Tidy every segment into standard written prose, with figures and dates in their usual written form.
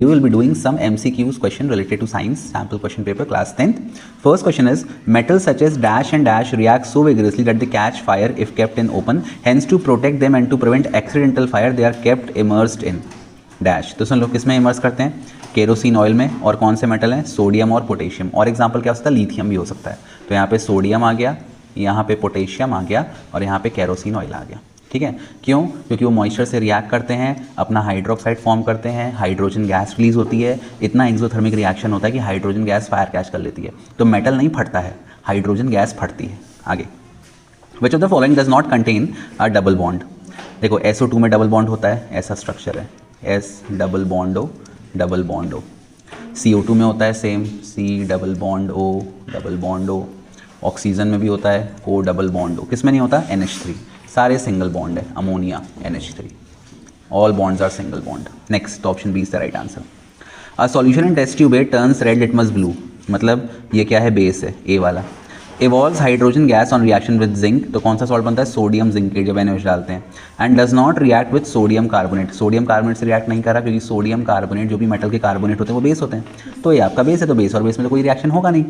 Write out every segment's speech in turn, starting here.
You will be doing some MCQs question related to science, sample question paper, class 10th. First question is, metals such as dash and dash react so vigorously that they catch fire if kept in open. Hence, to protect them and to prevent accidental fire, they are kept immersed in dash. तो सुन लो, किस में immerse करते हैं? Kerosene oil में। और कौन से metal हैं? सोडियम और पोटेशियम। और एग्जाम्पल क्या हो सकता है? लिथियम भी हो सकता है। तो यहाँ पे सोडियम आ गया, यहाँ पे पोटेशियम आ गया और यहाँ पे केरोसिन ऑयल आ गया। ठीक है, क्यों? क्योंकि वो मॉइस्चर से रिएक्ट करते हैं, अपना हाइड्रोक्साइड फॉर्म करते हैं, हाइड्रोजन गैस रिलीज होती है, इतना एक्सोथर्मिक रिएक्शन होता है कि हाइड्रोजन गैस फायर कैच कर लेती है। तो मेटल नहीं फटता है, हाइड्रोजन गैस फटती है। आगे, which of the following does not contain a double bond? देखो SO2 में डबल बॉन्ड होता है, ऐसा स्ट्रक्चर है, S double bond O double bond O। CO2 में होता है same, C double bond O double bond O। Oxygen में भी होता है O डबल बॉन्ड O। किस में नहीं होता? NH3। सारे सिंगल बॉन्ड है, ammonia NH3, all bonds are single bond. Next, option B is the right answer. A solution in test tube turns red litmus blue, मतलब ये क्या है? बेस है, ए वाला। Evolves hydrogen gas on reaction with zinc, तो कौन सा salt बनता है? सोडियम जिंकेट, जब NaOH डालते हैं। And does not react with sodium carbonate, sodium carbonate से रिएक्ट नहीं कर रहा, क्योंकि सोडियम कार्बोनेट जो भी मेटल के कार्बोनेट होते हैं वो बेस होते हैं। तो ये आपका बेस है, तो बेस और बेस में तो कोई रिएक्शन होगा नहीं।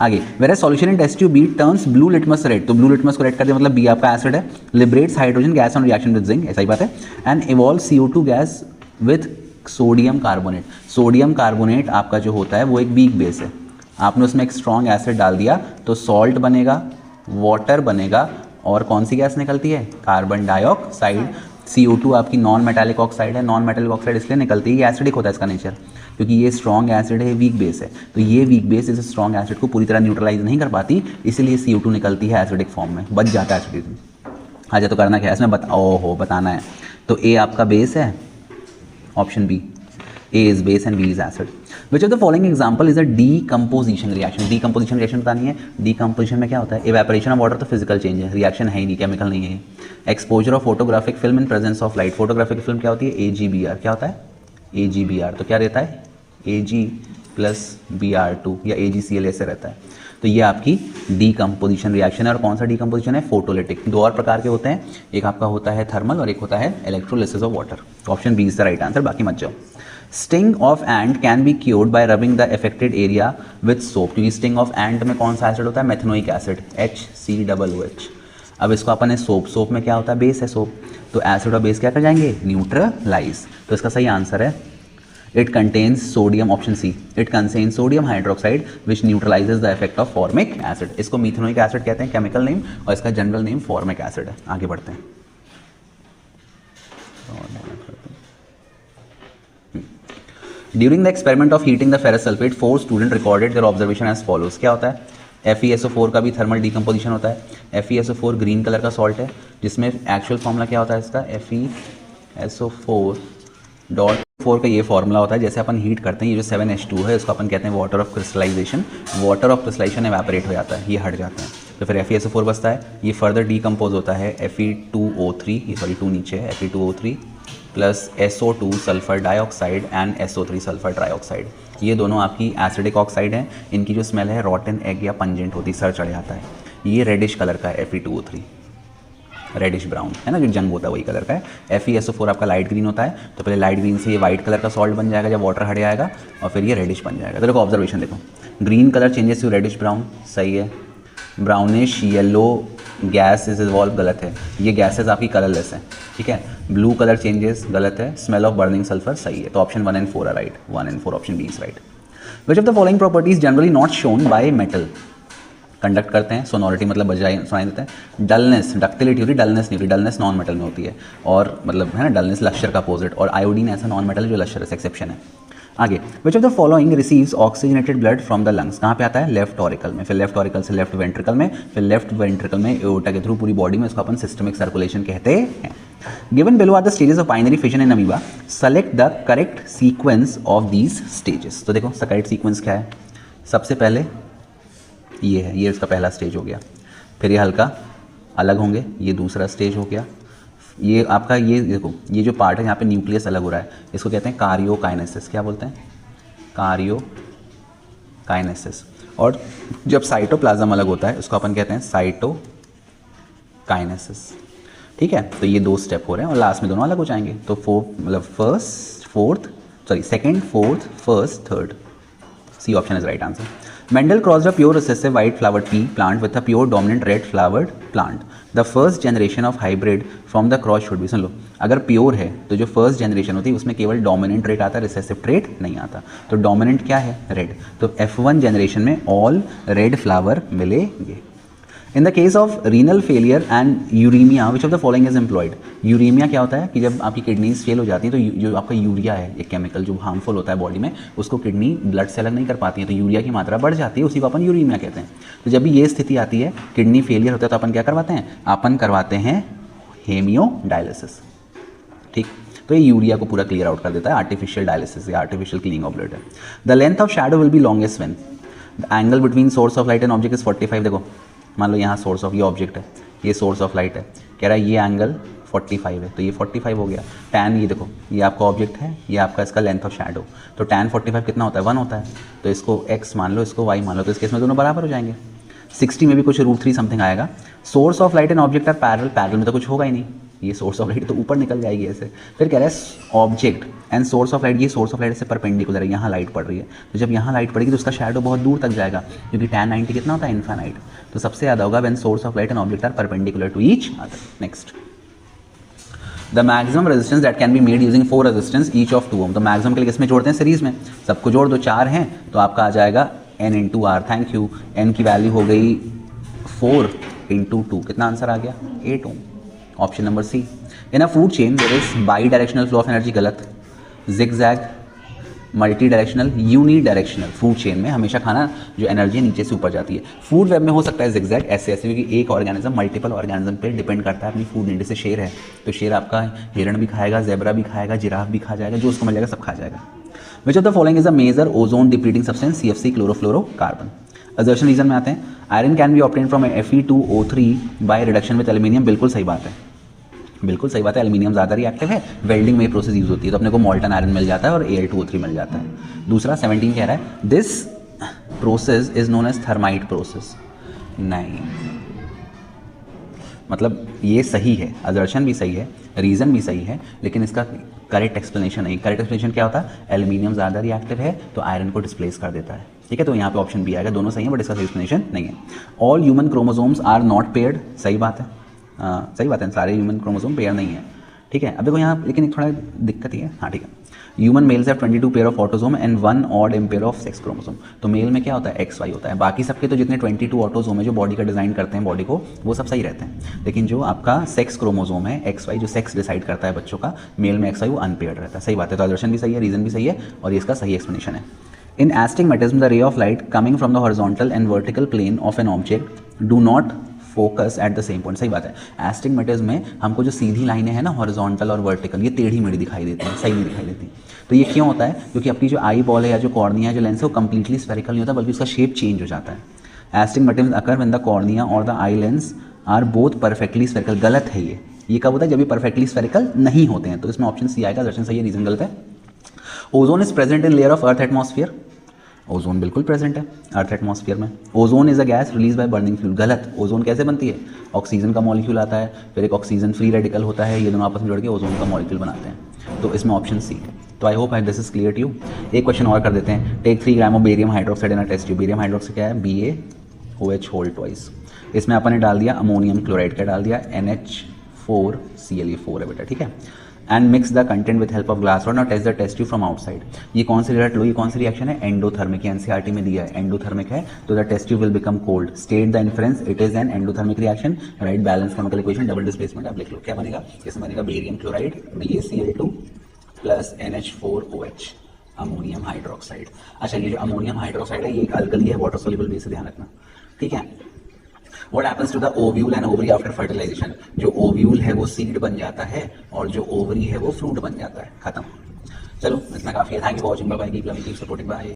आगे, where solution in test tube B turns blue litmus red, तो ब्लू लिटमस को रेड कर दिया, मतलब बी आपका एसिड है। Liberates hydrogen gas on reaction with zinc, ऐसा ही बात है। And evolve CO2 gas with sodium carbonate, sodium carbonate आपका जो होता है वो एक वीक बेस है, आपने उसमें एक स्ट्रॉन्ग एसिड डाल दिया तो सॉल्ट बनेगा, वाटर बनेगा, और कौन सी गैस निकलती है? Carbon dioxide. CO2 आपकी नॉन मेटालिक ऑक्साइड है, नॉन मेटालिक ऑक्साइड इसलिए निकलती है, ये एसिडिक होता है इसका नेचर, क्योंकि ये स्ट्रॉन्ग एसिड है, वीक बेस है। तो ये वीक बेस इस स्ट्रॉन्ग एसिड को पूरी तरह न्यूट्रलाइज नहीं कर पाती, इसीलिए CO2 निकलती है एसिडिक फॉर्म में, बच जाता है एसिडिक। अच्छा, तो करना क्या है इसमें? बताना है। तो ए आपका बेस है, option B, A is base and B is acid. Which of the following example is a decomposition reaction? Decomposition reaction बतानी है। Decomposition में क्या होता है? Evaporation of water तो physical change है, reaction है ही नहीं, chemical नहीं है। Exposure of photographic film in presence of light, photographic film क्या होती है? AgBr, क्या होता है? AgBr, तो क्या रहता है? Ag प्लस Br2 या AgCl ऐसे रहता है। तो ये आपकी डीकम्पोजिशन रिएक्शन है। और कौन सा डीकम्पोजिशन है? फोटोलिटिक। दो और प्रकार के होते हैं, एक आपका होता है थर्मल और एक होता है electrolysis of water. Option B is the right answer, बाकी मत जाओ। Sting of ant can be cured by rubbing the affected area with soap, क्योंकि स्टिंग ऑफ एंट में कौन सा एसिड होता है? Methanoic acid, HCOOH। अब इसको अपन ने सोप में क्या होता है? बेस है सोप, तो एसिड और बेस क्या कर जाएंगे? न्यूट्रलाइज। तो इसका सही आंसर है it contains sodium, option C, it contains sodium hydroxide which neutralises the effect of formic acid. इसको मिथेनोइक एसिड कहते हैं केमिकल नेम, और इसका जनरल नेम फॉर्मिक एसिड है। आगे बढ़ते हैं। During the experiment of heating the ferrous sulphate 4 student recorded their observation as follows. क्या होता है? FeSO4 का भी थर्मल डीकम्पोजिशन होता है। FeSO4 ग्रीन कलर का सॉल्ट है, जिसमें एक्चुअल फॉर्मूला क्या होता है इसका? FeSO4 का ये फॉर्मूला होता है, जैसे अपन हीट करते हैं, ये जो 7H2 है इसको अपन कहते हैं water of crystallisation. Water of crystallisation evaporate हो जाता है, ये हट जाते हैं, तो फिर FeSO4 बचता है। ये फर्दर डीकम्पोज होता है Fe2O3, ये सॉरी 2 नीचे है, Fe2O3 plus SO2 sulphur dioxide and SO3 sulphur trioxide. ये दोनों आपकी एसिडिक ऑक्साइड हैं, इनकी जो स्मेल है रॉटन एग या पंजेंट होती, सर चढ़ जाता है। ये रेडिश कलर का है Fe2O3, रेडिश ब्राउन है ना, जो जंग होता है वही कलर का है। FeSO4 आपका लाइट ग्रीन होता है, तो पहले लाइट ग्रीन से ये वाइट कलर का सॉल्ट बन जाएगा जब वाटर हट जाएगा, और फिर ये रेडिश बन जाएगा। तो देखो ऑब्जर्वेशन देखो, green colour changes to reddish brown, सही है। Brownish yellow gas is evolve, गलत है, ये गैसेज आपकी कलरलेस है, ठीक है। ब्लू कलर चेंजेस, गलत है। स्मेल ऑफ बर्निंग सल्फर, सही है। तो option 1 and 4 are right, 1 and 4 option B is right. Which of the following properties generally not shown by metal? Conduct करते हैं, सोनोरिटी मतलब बजाय सुनाई देते हैं। डलनेस, डक्टिलिटी होती है, डलनेस नहीं होती, डलनेस नॉन मेटल में होती है, और मतलब है ना डलनेस लक्ष्यर का अपोजिट, और आयोडीन ऐसा नॉन मेटल जो लक्ष्यर से एक्सेप्शन है। आगे, which of the following receives oxygenated blood from the lungs? कहाँ पे आता है? लेफ्ट ऑरिकल में, फिर लेफ्ट ऑरिकल से लेफ्ट वेंट्रिकल में, फिर लेफ्ट वेंट्रिकल में एओर्टा के थ्रू पूरी बॉडी में, इसको अपन सिस्टमिक सर्कुलेशन कहते हैं। Given below are the stages of binary fission in amoeba, select the correct sequence of these stages. तो देखो करेक्ट सीक्वेंस क्या है? सबसे पहले ये है, ये इसका पहला स्टेज हो गया, फिर ये हल्का अलग होंगे, ये दूसरा स्टेज हो गया, ये आपका ये देखो ये जो पार्ट है यहाँ पे न्यूक्लियस अलग हो रहा है, इसको कहते हैं कार्योकाइनेसिस। क्या बोलते हैं? कार्योकाइनेसिस। और जब साइटोप्लाज्म अलग होता है उसको अपन कहते हैं साइटोकाइनेसिस, ठीक है। तो ये 2 स्टेप हो रहे हैं और लास्ट में दोनों अलग हो जाएंगे। तो first second, fourth, first, third. C option is right answer. Mendel crossed a pure recessive white flowered pea plant with a pure dominant red flowered plant. The first generation of hybrid from the cross should be, सुन लो, अगर pure है तो जो first generation होती है उसमें केवल dominant trait आता है, रिसेसिव ट्रेट नहीं आता. तो डोमिनेंट क्या है? रेड. तो F1 जनरेशन में ऑल रेड फ्लावर मिलेंगे. In the case of renal failure and uraemia which of the following is employed. Uraemia क्या होता है कि जब आपकी किडनीज फेल हो जाती हैं तो जो आपका यूरिया है, एक केमिकल जो हार्मफुल होता है बॉडी में, उसको किडनी ब्लड से अलग नहीं कर पाती है, तो यूरिया की मात्रा बढ़ जाती है, उसी को अपन यूरीमिया कहते हैं. तो जब भी ये स्थिति आती है, किडनी फेलियर होता है, तो अपन क्या करवाते हैं? अपन करवाते हैं हेमियोडायलिसिस. ठीक, तो ये यूरिया को पूरा क्लियर आउट कर देता है. आर्टिफिशियल डायलिसिस या आर्टिफिशियल क्लीनिंग ऑफ ब्लड है. The length of shadow will be longest when the angle between source of light and object is 45. देखो मान लो यहाँ सोर्स ऑफ, ये ऑब्जेक्ट है, ये सोर्स ऑफ लाइट है, कह रहा है ये एंगल 45 है, तो ये 45 हो गया. टैन, ये देखो ये आपका ऑब्जेक्ट है, ये आपका इसका लेंथ ऑफ शैडो, तो टैन 45 कितना होता है? 1 होता है. तो इसको x मान लो, इसको y मान लो, तो इस केस में दोनों बराबर हो जाएंगे. 60 में भी कुछ √3 समथिंग आएगा. Source of light and object are parallel. Parallel में तो कुछ होगा ही नहीं, ये सोर्स ऑफ लाइट तो ऊपर निकल जाएगी ऐसे. फिर कह रहा है object and source of light, ये सोर्स ऑफ लाइट से परपेंडिकुलर है, यहाँ लाइट पड़ रही है, तो जब यहाँ लाइट पड़ेगी तो उसका शैडो बहुत दूर तक जाएगा, क्योंकि tan 90 कितना होता है? इन्फाइनाइट. तो सबसे ज़्यादा होगा when source of light and object are perpendicular to each other. Next, the maximum resistance that can be made using 4 resistance each of 2 ohm. तो मैक्सिमम के लिए इसमें जोड़ते हैं सीरीज में, सबको जोड़ दो, 4 हैं तो आपका आ जाएगा n into R. Thank you. n की वैल्यू हो गई 4 इंटू 2, कितना आंसर आ गया? 8 ohm. Option number C. In a food chain there is bidirectional flow of energy. गलत. Zigzag, multidirectional, unidirectional. Food chain में हमेशा खाना जो एनर्जी है नीचे से ऊपर जाती है. फूड वेब में हो सकता है जिगजैग, ऐसे ऐसे, क्योंकि एक ऑर्गेनिज्म मल्टीपल ऑर्गेनिज्म पे डिपेंड करता है अपनी फूड नीड. जैसे शेर है तो शेर आपका हिरण भी खाएगा, जेब्रा भी खाएगा, जिराफ भी खा जाएगा, जो उसको मिल जाएगा सब खा जाएगा. Which of the following is a major ozone depleting substance? CFC, chlorofluorocarbon. Assertion reason में आते हैं. Iron can be obtain from Fe2O3 by reduction with aluminium. बिल्कुल सही बात है, बिल्कुल सही बात है. एल्यूमिनियम ज़्यादा रिएक्टिव है, वेल्डिंग में ये प्रोसेस यूज़ होती है, तो अपने को मॉल्टन आयरन मिल जाता है और Al2O3 मिल जाता है. दूसरा 17 कह रहा है this process is known as thermite process. नहीं, मतलब ये सही है, असर्शन भी सही है, रीज़न भी सही है, लेकिन इसका करेक्ट एक्सप्लेनेशन नहीं. करेक्ट एक्सप्लेनेशन क्या होता है? एल्यूमिनियम ज़्यादा रिएक्टिव है तो आयरन को डिस्प्लेस कर देता है. ठीक है, तो यहाँ पे ऑप्शन बी आएगा. दोनों सही है बट इसका सही एक्सप्लेनेशन नहीं है. All human chromosomes are not paired. सही बात है, सही बात है, सारे ह्यूमन क्रोमोसोम पेयर नहीं है. ठीक है, अब देखो यहाँ लेकिन एक थोड़ा दिक्कत ही है. हाँ ठीक है. Human mails have 22 pair of autosome and 1 odd empire of sex chromosome. तो मेल में क्या होता है? XY होता है. बाकी सबके तो जितने 22 ऑटोसोम है जो बॉडी का डिजाइन करते हैं बॉडी को, वो सब सही रहते हैं, लेकिन जो आपका सेक्स क्रोमोसोम है XY, जो सेक्स डिसाइड करता है बच्चों का, मेल में XY, वो अनपेयर्ड रहता है. सही बात है, तो असर्शन भी सही है, रीजन भी सही है और ये इसका सही एक्सप्लेनेशन है. In astigmatism, the ray of light coming from the horizontal and vertical plane of an object do not focus at the same point. सही बात है. astigmatism में हमको जो सीधी लाइनें हैं ना, हॉरिजॉन्टल और वर्टिकल, ये टेढ़ी मेढ़ी दिखाई देती हैं, सही नहीं दिखाई देती. तो ये क्यों होता है? क्योंकि अपनी जो आई बॉल है या जो कॉर्निया है, जो लेंस है, वो कंप्लीटली स्फेरिकल नहीं होता, बल्कि उसका शेप चेंज हो जाता है. astigmatism occur when the cornea or the eye lens are both perfectly spherical. गलत है ये कब होता है? जब ये परफेक्टली स्फेरिकल नहीं होते हैं. तो इसमें ऑप्शन सी आएगा, दर्शन सही है, रीजन गलत है. Ozone is present in layer of earth atmosphere. Ozone बिल्कुल प्रेजेंट है अर्थ एटमॉस्फेयर में. Ozone is a gas release by burning fuel. गलत. ओजोन कैसे बनती है? ऑक्सीजन का मॉलिक्यूल आता है, फिर एक ऑक्सीजन फ्री रेडिकल होता है, ये दोनों आपस में जुड़ के ओजोन का मॉलिक्यूल बनाते हैं. तो इसमें ऑप्शन सी. तो I hope this is clear to you. एक क्वेश्चन और कर देते हैं. Take 3 gram of barium hydroxide in a test tube. Barium hydroxide क्या है? BaOH whole twice. इसमें अपन ने डाल दिया अमोनियम क्लोराइड का, डाल दिया NH4Cl4 है बेटा. ठीक है. And mix the content with help of glass rod. Now test the test tube from outside. ये कौन सी रिएक्ट लो, ये कौन सी रिएक्शन है? एंडोथर्मिक. एनसीईआरटी में दिया है एंडोथर्मिक है, तो the test tube will become cold. State the inference, it is an endothermic reaction. Write balance chemical equation, double displacement. अब लिख लो क्या बनेगा. इसमें बनेगा barium chloride BaCl2 plus NH4OH ammonium hydroxide. अच्छा, ये जो अमोनियम हाइड्रोक्साइड है ये एक अल्कली है, वाटर सोल्यूबल बेस, ध्यान रखना. ठीक है. What happens to the ovule and ovary after fertilization? जो ओव्यूल है वो सीड बन जाता है और जो ओवरी है वो फ्रूट बन जाता है. खत्म. चलो इतना काफी है. Thank you for watching. Bye bye. Keep loving, keep supporting. Bye.